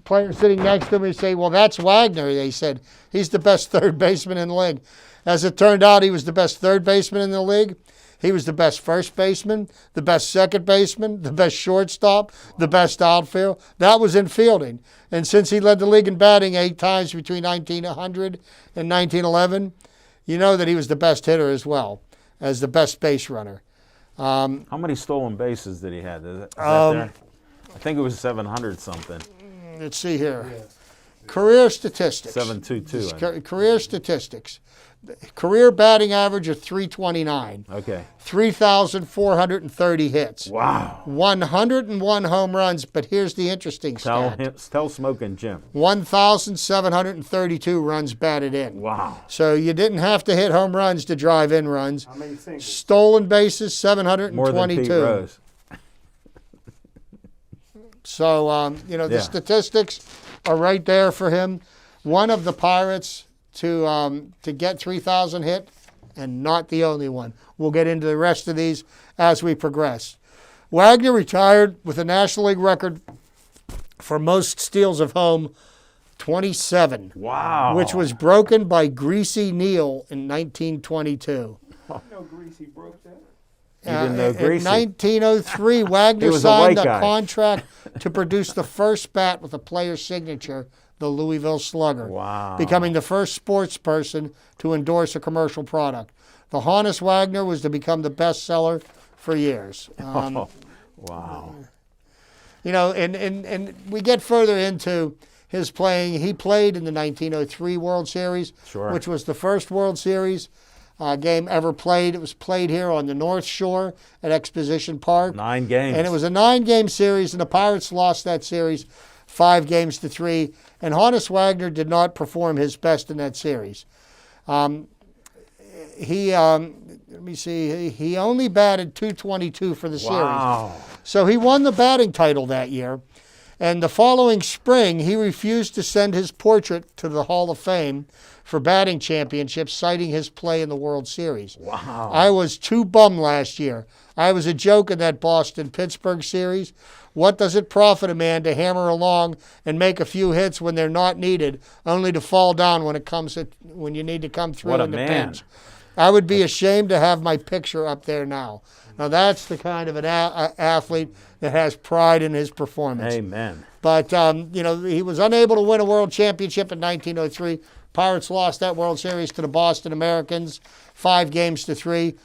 player sitting next to me say, well, that's Wagner. They said, he's the best third baseman in the league. As it turned out, he was the best third baseman in the league. He was the best first baseman, the best second baseman, the best shortstop, the best outfield. That was in fielding. And since he led the league in batting 8 times between 1900 and 1911, you know that he was the best hitter as well as the best base runner. How many stolen bases did he have? Is that there? I think it was 700 something. Let's see here. Career statistics. 722. Career statistics. Career batting average of 329. Okay. 3,430 hits. Wow. 101 home runs, but here's the interesting stat. Tell Smoking Jim. 1,732 runs batted in. Wow. So you didn't have to hit home runs to drive in runs. How many singles? Stolen bases, 722. More than Pete Rose. So, the statistics are right there for him. One of the Pirates to get 3,000 hit, and not the only one. We'll get into the rest of these as we progress. Wagner retired with a National League record for most steals of home, 27. Wow. Which was broken by Greasy Neal in 1922. No, Greasy broke that. You didn't know Greasy. In 1903, Wagner was a signed white a guy. contract to produce the first bat with a player's signature, the Louisville Slugger, Wow. becoming the first sports person to endorse a commercial product. The Honus Wagner was to become the bestseller for years. Wow. And we get further into his playing. He played in the 1903 World Series, Sure. which was the first World Series game ever played. It was played here on the North Shore at Exposition Park. 9 games. And it was a 9-game series, and the Pirates lost that series 5-3. And Honus Wagner did not perform his best in that series. He only batted .222 for the Wow. series. So he won the batting title that year. And the following spring, he refused to send his portrait to the Hall of Fame for batting championships, citing his play in the World Series. Wow. I was too bummed last year. I was a joke in that Boston-Pittsburgh series. What does it profit a man to hammer along and make a few hits when they're not needed, only to fall down when you need to come through What a in the man. pinch? I would be ashamed to have my picture up there now. Now that's the kind of an athlete that has pride in his performance. Amen. But he was unable to win a world championship in 1903. Pirates lost that World Series to the Boston Americans, 5-3.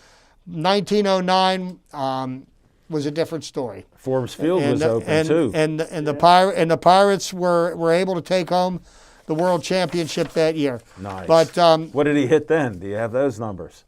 1909 was a different story. Forbes Field was open too. And the Pirates were able to take home the world championship that year. Nice. But what did he hit then? Do you have those numbers?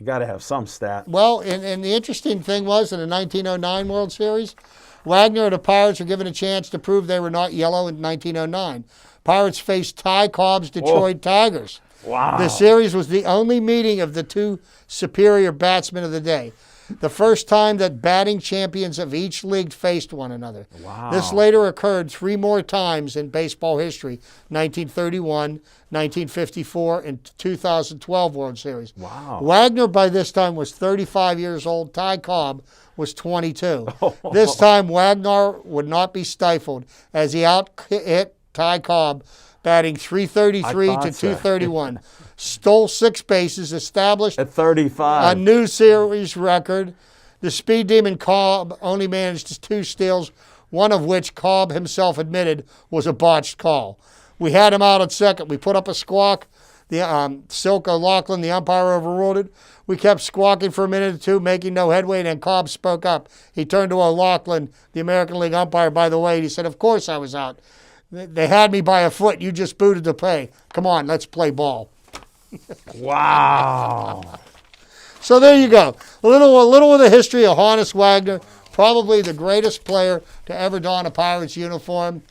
You got to have some stat. well, and the interesting thing was in the 1909 World Series, Wagner and the Pirates were given a chance to prove they were not yellow in 1909. Pirates faced Ty Cobb's Detroit Tigers. Wow. The series was the only meeting of the two superior batsmen of the day. The first time that batting champions of each league faced one another. Wow. This later occurred 3 more times in baseball history, 1931, 1954, and 2012 World Series. Wow. Wagner by this time was 35 years old. Ty Cobb was 22. This time Wagner would not be stifled as he out-hit Ty Cobb, batting 333 to 231. Stole 6 bases, established At 35. a new series record. The speed demon Cobb only managed 2 steals, one of which Cobb himself admitted was a botched call. We had him out at second. We put up a squawk. The Silk O'Loughlin, the umpire, overruled it. We kept squawking for a minute or two, making no headway, and then Cobb spoke up. He turned to O'Loughlin, the American League umpire, by the way, and he said, "Of course I was out. They had me by a foot. You just booted the play. Come on, let's play ball." Wow. So there you go. A little of the history of Honus Wagner, probably the greatest player to ever don a Pirates uniform.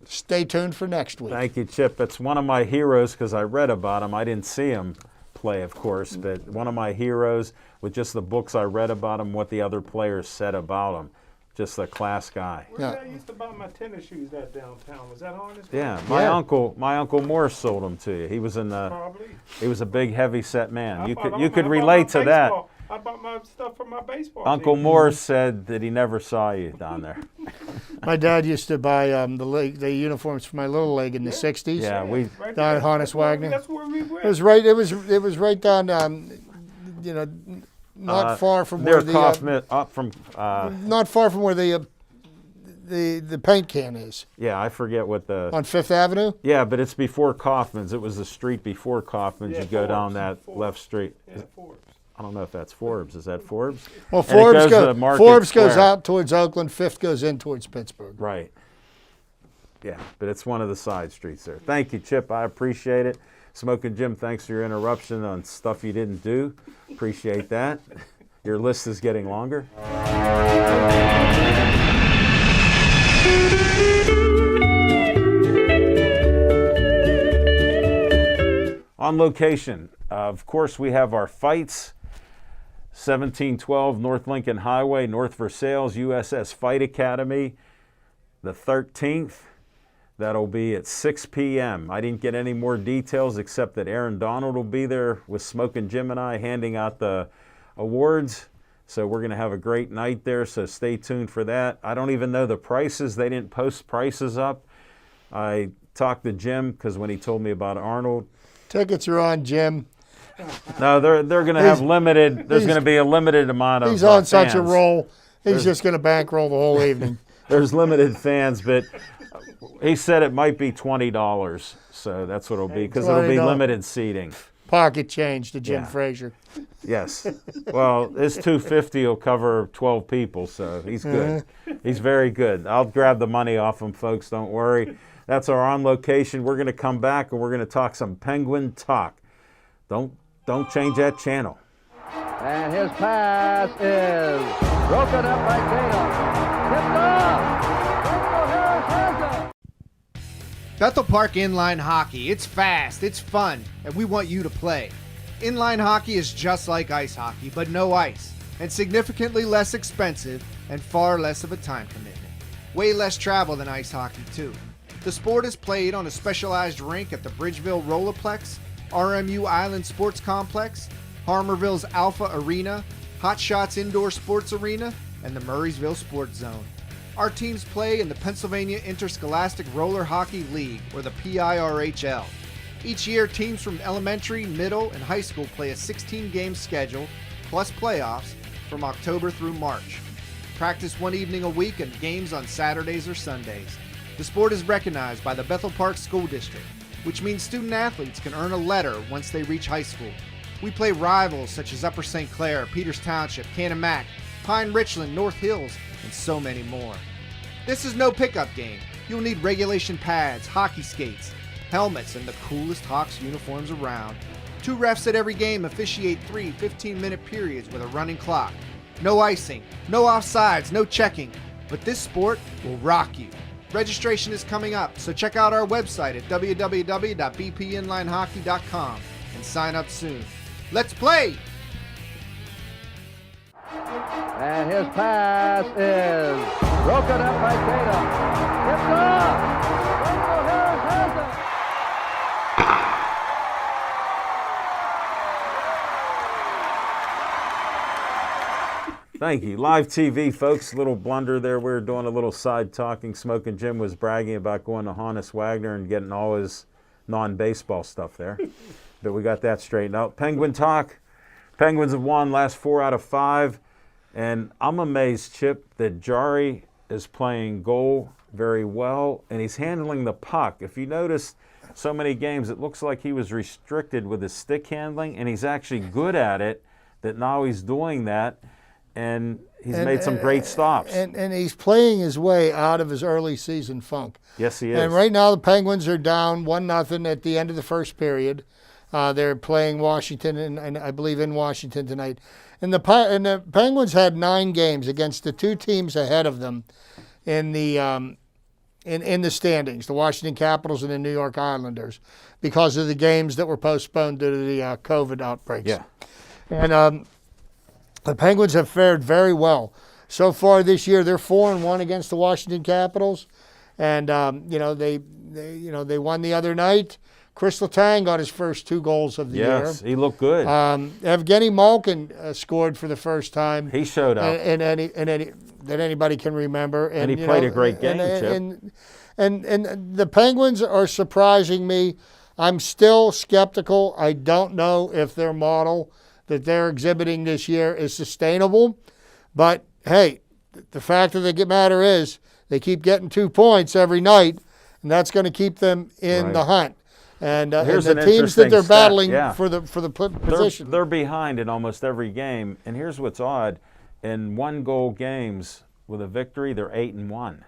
Stay tuned for next week. Thank you, Chip. It's one of my heroes because I read about him. I didn't see him play, of course, but one of my heroes with just the books I read about him, what the other players said about him. Just a class guy. Where did I used to buy my tennis shoes at downtown? Was that Harness? Yeah, my uncle Morris sold them to you. He was in the. Probably. He was a big, heavy set man. You I could bought relate to my that. baseball. I bought my stuff for my baseball Uncle team. Morris said that he never saw you down there. My dad used to buy the uniforms for my little league in the '60s. Yeah, we. Right Down there. at Harness Wagner. That's where we went. It was right. It was right down. Not far from where Near Kaufman, up from. not far from where the paint can is Yeah, I forget what the. on Fifth Avenue. Yeah, but it's before Kaufman's. It was the street before Kaufman's. Yeah, You go down Forbes. that left street. Yeah, Forbes. I don't know if that's Forbes. Is that Forbes? Well, And it goes to Market Forbes goes Square. out towards Oakland. Fifth goes in towards Pittsburgh. Right. Yeah, but it's one of the side streets there. Thank you, Chip. I appreciate it. Smoking Jim, thanks for your interruption on stuff you didn't do. Appreciate that. Your list is getting longer. On location, of course, we have our fights. 1712 North Lincoln Highway, North Versailles, USS Fight Academy, the 13th. That'll be at 6 p.m. I didn't get any more details except that Aaron Donald will be there with Smoking Jim and I handing out the awards. So we're going to have a great night there, so stay tuned for that. I don't even know the prices. They didn't post prices up. I talked to Jim because when he told me about Arnold. Tickets are on, Jim. No, they're going to have limited. There's going to be a limited amount of He's on such a fans. roll. He's just going to bankroll the whole evening. There's limited fans, but he said it might be $20. So that's what it'll be because it'll be $20. limited seating. Pocket change to Jim Yeah. Frazier. Yes. Well, his $250 will cover 12 people, so he's good. He's very good. I'll grab the money off him, folks. Don't worry. That's our on location. We're going to come back and we're going to talk some Penguin talk. Don't change that channel. And his pass is broken up by Tatum. Tipped off. Rachel Harris has it. Bethel Park Inline Hockey. It's fast, it's fun, and we want you to play. Inline hockey is just like ice hockey, but no ice, and significantly less expensive and far less of a time commitment. Way less travel than ice hockey, too. The sport is played on a specialized rink at the Bridgeville Rollerplex, RMU Island Sports Complex, Harmerville's Alpha Arena, Hot Shots Indoor Sports Arena, and the Murraysville Sports Zone. Our teams play in the Pennsylvania Interscholastic Roller Hockey League, or the PIRHL. Each year, teams from elementary, middle, and high school play a 16-game schedule, plus playoffs, from October through March. Practice one evening a week and games on Saturdays or Sundays. The sport is recognized by the Bethel Park School District, which means student athletes can earn a letter once they reach high school. We play rivals such as Upper St. Clair, Peters Township, Canon-Mac, Pine Richland, North Hills, and so many more. This is no pickup game. You'll need regulation pads, hockey skates, helmets, and the coolest Hawks uniforms around. 2 refs at every game officiate 3 15-minute periods with a running clock. No icing, no offsides, no checking. But this sport will rock you. Registration is coming up, so check out our website at www.bpinlinehockey.com and sign up soon. Let's play! And his pass is broken up by Tatum. Tipped off. Rachel Harris has it. Thank you. Live TV, folks. Little blunder there. We were doing a little side talking. Smoking Jim was bragging about going to Hannes Wagner and getting all his non-baseball stuff there. But we got that straightened out. Penguin talk. Penguins have won last 4 out of 5. And I'm amazed, Chip, that Jari is playing goal very well, and he's handling the puck. If you notice so many games, it looks like he was restricted with his stick handling, and he's actually good at it, that now he's doing that, and he's made some great stops. And he's playing his way out of his early season funk. Yes, he is. And right now the Penguins are down 1-0 at the end of the first period. They're playing Washington, and I believe in Washington tonight. And the Penguins had 9 games against the 2 teams ahead of them in the in the standings, the Washington Capitals and the New York Islanders, because of the games that were postponed due to the COVID outbreaks. Yeah. And the Penguins have fared very well. So far this year, they're 4-1 against the Washington Capitals. And, they won the other night. Chris Letang got his first 2 goals of the year. Yes, he looked good. Evgeny Malkin scored for the first time. He showed up. That anybody can remember. And he played a great game, Chip. And the Penguins are surprising me. I'm still skeptical. I don't know if their model that they're exhibiting this year is sustainable. But, hey, the fact of the matter is they keep getting 2 points every night, and that's going to keep them in the hunt. And the teams that they're battling for the position. They're behind in almost every game. And here's what's odd. In 1-goal games with a victory, they're 8-1.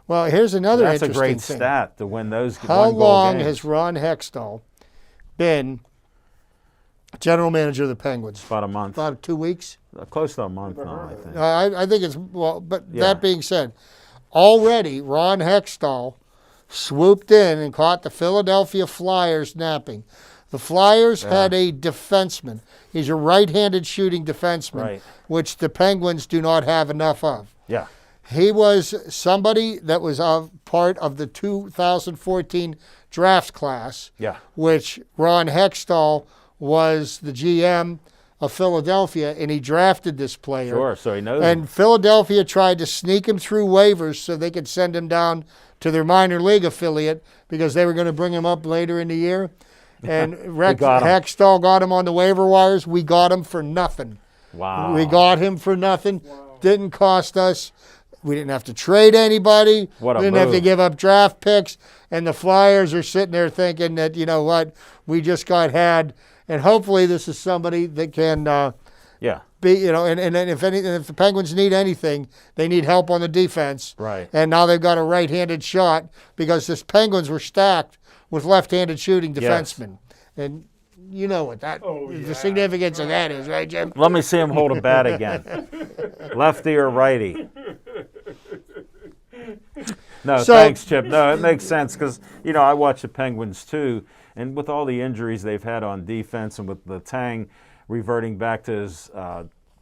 Well, here's another That's interesting a great thing. stat to win those How 1-goal long games. has Ron Hextall been general manager of the Penguins? About a month. About 2 weeks? Close to a month now, I think. I think it's, that being said, already Ron Hextall swooped in and caught the Philadelphia Flyers napping. The Flyers had a defenseman. He's a right-handed shooting defenseman, which the Penguins do not have enough of. Yeah. He was somebody that was a part of the 2014 draft class, which Ron Hextall was the GM of Philadelphia, and he drafted this player. Sure, so he knows And him. Philadelphia tried to sneak him through waivers so they could send him down to their minor league affiliate because they were going to bring him up later in the year. And Hextall got him on the waiver wires. We got him for nothing. Wow. We got him for nothing. Didn't cost us. We didn't have to trade anybody. What a we didn't have to move. give up draft picks. And the Flyers are sitting there thinking that, you know what, we just got had. And hopefully this is somebody that can be, you know, and if the Penguins need anything, they need help on the defense. Right. And now they've got a right-handed shot because the Penguins were stacked with left-handed shooting defensemen. And you know what the significance of that is, right, Jim? Let me see him hold a bat again. Lefty or righty? No, thanks, Chip. No, it makes sense because, you know, I watch the Penguins too, and with all the injuries they've had on defense and with Letang reverting back to his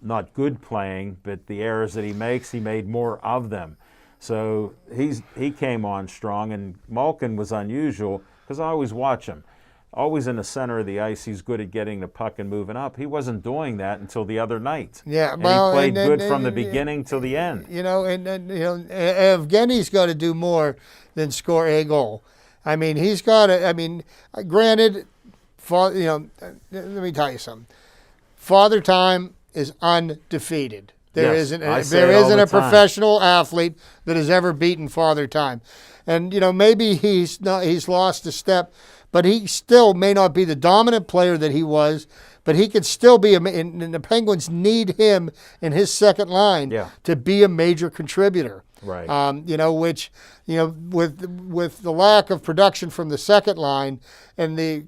not good playing, but the errors that he makes, he made more of them. So he came on strong, and Malkin was unusual because I always watch him. Always in the center of the ice, he's good at getting the puck and moving up. He wasn't doing that until the other night. Yeah, and he played good from the beginning till the end. You know, and Evgeny's got to do more than score a goal. I mean, he's got to. I mean, granted, let me tell you something. Father Time is undefeated. There isn't a professional athlete that has ever beaten Father Time, and you know maybe he's lost a step. But he still may not be the dominant player that he was, but he could still be, and the Penguins need him in his second line to be a major contributor. Right. With the lack of production from the second line and the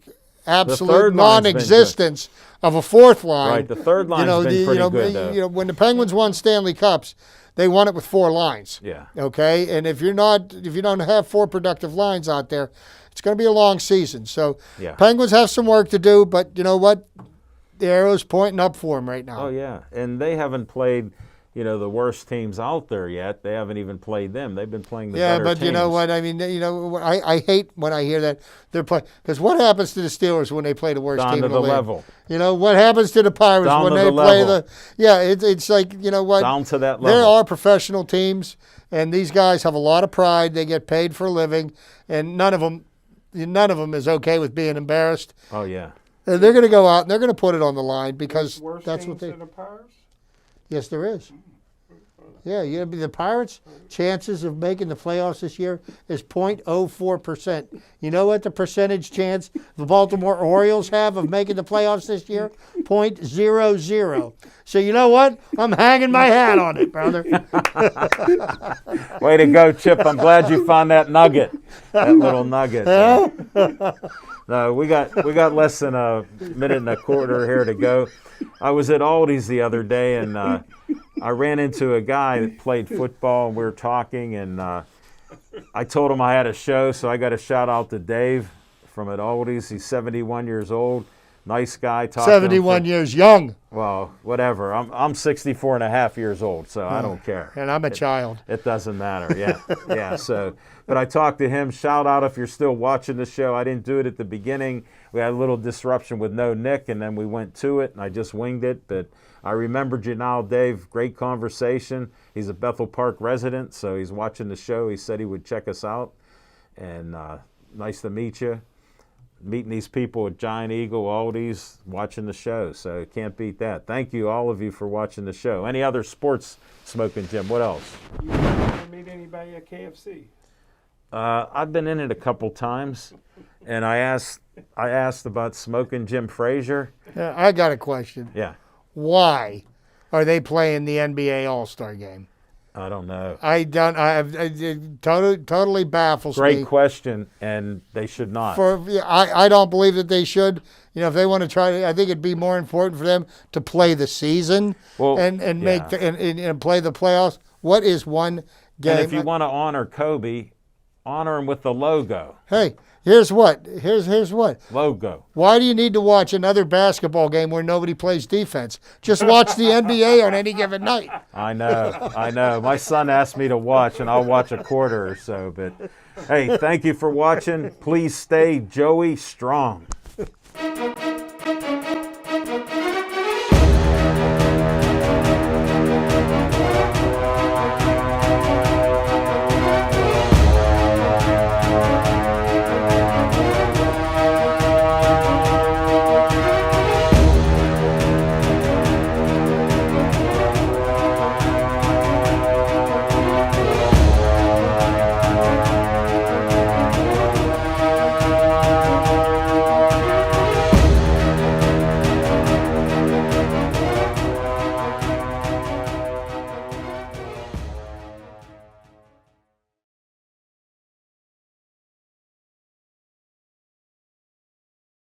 absolute non-existence of a fourth line. Right, the third line's been pretty good, though. When the Penguins won Stanley Cups, they won it with 4 lines. Yeah. Okay, and if you don't have 4 productive lines out there, it's going to be a long season. So Penguins have some work to do, but you know what? The arrow's pointing up for them right now. Oh, yeah. And they haven't played, you know, the worst teams out there yet. They haven't even played them. They've been playing the better teams. You know what? I mean, you know, I hate when I hear that they're playing. Because what happens to the Steelers when they play the worst team in the league? Down to the level. You know, what happens to the Pirates when they play the... Yeah, it's like, you know what? Down to that level. There are professional teams, and these guys have a lot of pride. They get paid for a living, and none of them is okay with being embarrassed. Oh, yeah. And they're going to go out and they're going to put it on the line because that's what they. The Pirates? Yes, there is. Yeah, the Pirates' chances of making the playoffs this year is 0.04%. You know what the percentage chance the Baltimore Orioles have of making the playoffs this year? 0.00. So you know what? I'm hanging my hat on it, brother. Way to go, Chip. I'm glad you found that nugget, that little nugget. No, we got less than a minute and a quarter here to go. I was at Aldi's the other day, and I ran into a guy that played football, and we were talking, and I told him I had a show, so I got a shout out to Dave from at Oldies. He's 71 years old. Nice guy. 71 years young. Well, whatever. I'm 64 and a half years old, so I don't care. And I'm a child. It doesn't matter. Yeah. Yeah. So, but I talked to him. Shout out if you're still watching the show. I didn't do it at the beginning. We had a little disruption with no Nick, and then we went to it, and I just winged it. But I remembered you now, Dave. Great conversation. He's a Bethel Park resident, so he's watching the show. He said he would check us out. And nice to meet you. Meeting these people at Giant Eagle, Aldi's, watching the show. So can't beat that. Thank you, all of you, for watching the show. Any other sports, Smoking Jim? What else? You ever meet anybody at KFC? I've been in it a couple times, and I asked about Smoking Jim Frazier. Yeah, I got a question. Yeah, Why are they playing the NBA All-Star game? I don't know. It totally baffles me. Great question, and they should not. I don't believe that they should. You know, if they want to try, I think it'd be more important for them to play the season and play the playoffs. What is one game? And if you want to honor Kobe, honor him with the logo. Hey, here's what. Logo. Why do you need to watch another basketball game where nobody plays defense? Just watch the NBA on any given night. I know. My son asked me to watch, and I'll watch a quarter or so. But, hey, thank you for watching. Please stay Joey strong.